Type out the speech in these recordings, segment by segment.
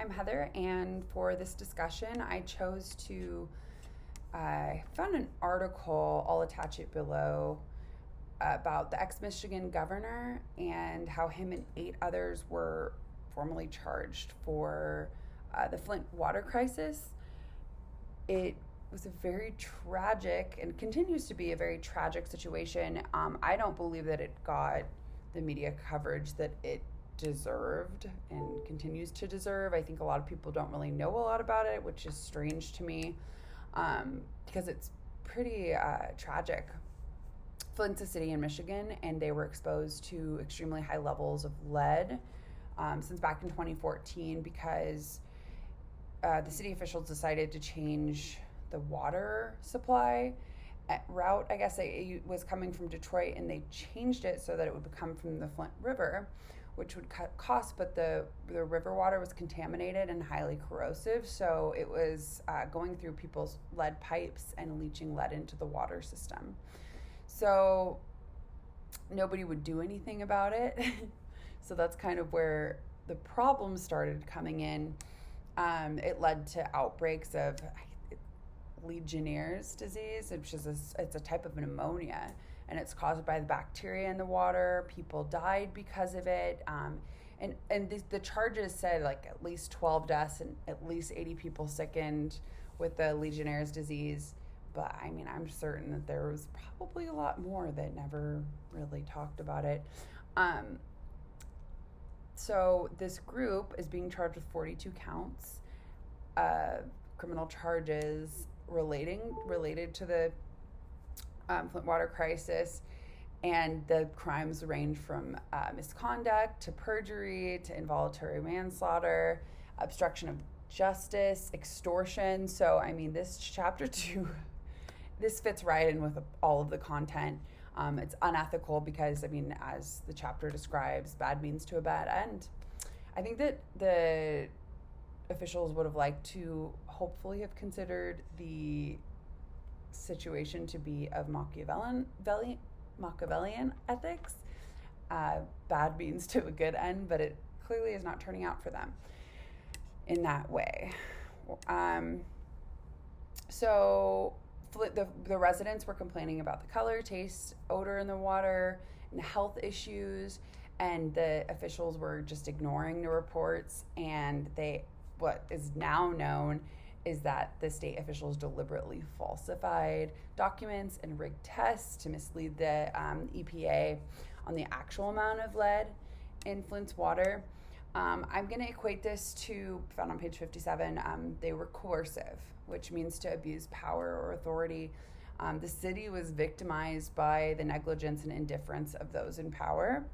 I'm Heather, and for this discussion, I chose to I found an article, I'll attach it below, about the ex-Michigan governor and how him and 8 others were formally charged for the Flint water crisis. It was a very tragic and continues to be a very tragic situation. I don't believe that it got the media coverage that it deserved and continues to deserve. I think a lot of people don't really know a lot about it, which is strange to me, because it's pretty tragic. Flint's a city in Michigan, and they were exposed to extremely high levels of lead since back in 2014 because the city officials decided to change the water supply route. I guess it was coming from Detroit, and they changed it so that it would come from the Flint River, which would cut costs, but the river water was contaminated and highly corrosive, so it was going through people's lead pipes and leaching lead into the water system. So nobody would do anything about it. So that's kind of where the problem started coming in. It led to outbreaks of Legionnaire's disease, which is it's a type of pneumonia, and it's caused by the bacteria in the water. People died because of it. And the charges said like at least 12 deaths and at least 80 people sickened with the Legionnaire's disease. But I mean, I'm certain that there was probably a lot more that never really talked about it. So this group is being charged with 42 counts of criminal charges related to the Flint water crisis, and the crimes range from misconduct to perjury to involuntary manslaughter, obstruction of justice, extortion. So I mean, this chapter 2, this fits right in with all of the content. It's unethical because, I mean, as the chapter describes, bad means to a bad end. I think that the officials would have liked to hopefully have considered the situation to be of Machiavellian ethics. Bad means to a good end, but it clearly is not turning out for them in that way. So the residents were complaining about the color, taste, odor in the water, and health issues, and the officials were just ignoring the reports. And what is now known is that the state officials deliberately falsified documents and rigged tests to mislead the EPA on the actual amount of lead in Flint's water. I'm going to equate this to, found on page 57, they were coercive, which means to abuse power or authority. The city was victimized by the negligence and indifference of those in power.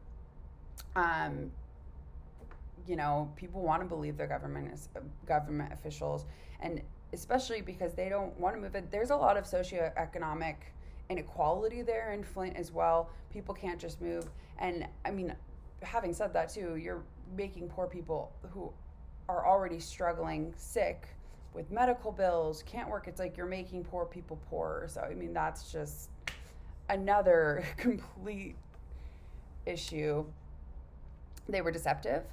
People want to believe their government officials, and especially because they don't want to move it. There's a lot of socioeconomic inequality there in Flint as well. People can't just move. And I mean, having said that too, you're making poor people who are already struggling, sick with medical bills, can't work. It's like you're making poor people poorer. So I mean, that's just another complete issue. They were deceptive.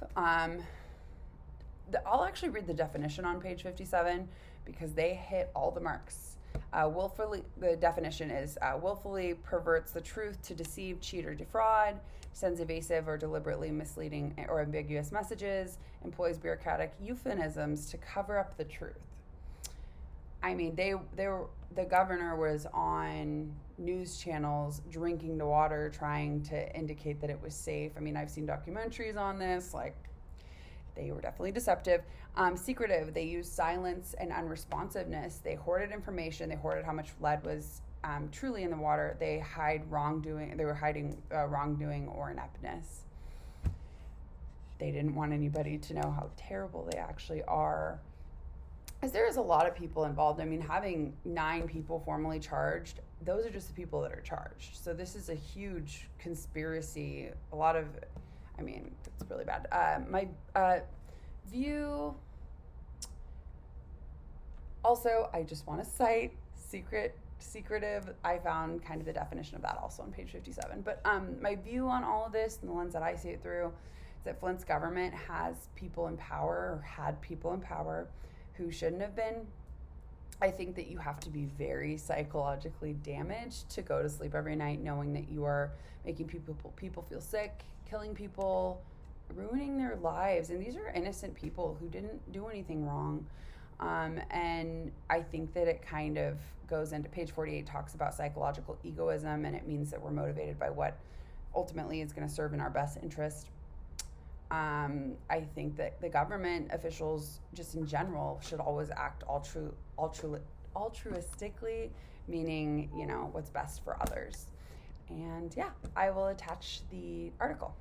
I'll actually read the definition on page 57 because they hit all the marks. The definition is willfully perverts the truth to deceive, cheat, or defraud, sends evasive or deliberately misleading or ambiguous messages, employs bureaucratic euphemisms to cover up the truth. I mean, the governor was on news channels drinking the water, trying to indicate that it was safe. I mean, I've seen documentaries on this, like, they were definitely deceptive. Secretive, they used silence and unresponsiveness. They hoarded information. They hoarded how much lead was truly in the water. They were hiding wrongdoing or ineptness. They didn't want anybody to know how terrible they actually are. Because there is a lot of people involved. I mean, having 9 people formally charged, those are just the people that are charged. So this is a huge conspiracy. It's really bad. My view, also, I just want to cite secretive. I found kind of the definition of that also on page 57. But my view on all of this, and the lens that I see it through, is that Flint's government has people in power, or had people in power, who shouldn't have been. I think that you have to be very psychologically damaged to go to sleep every night knowing that you are making people feel sick, killing people, ruining their lives. And these are innocent people who didn't do anything wrong. And I think that it kind of goes into page 48, talks about psychological egoism, and it means that we're motivated by what ultimately is going to serve in our best interest. I think that the government officials, just in general, should always act altruistically, meaning, what's best for others. And yeah, I will attach the article.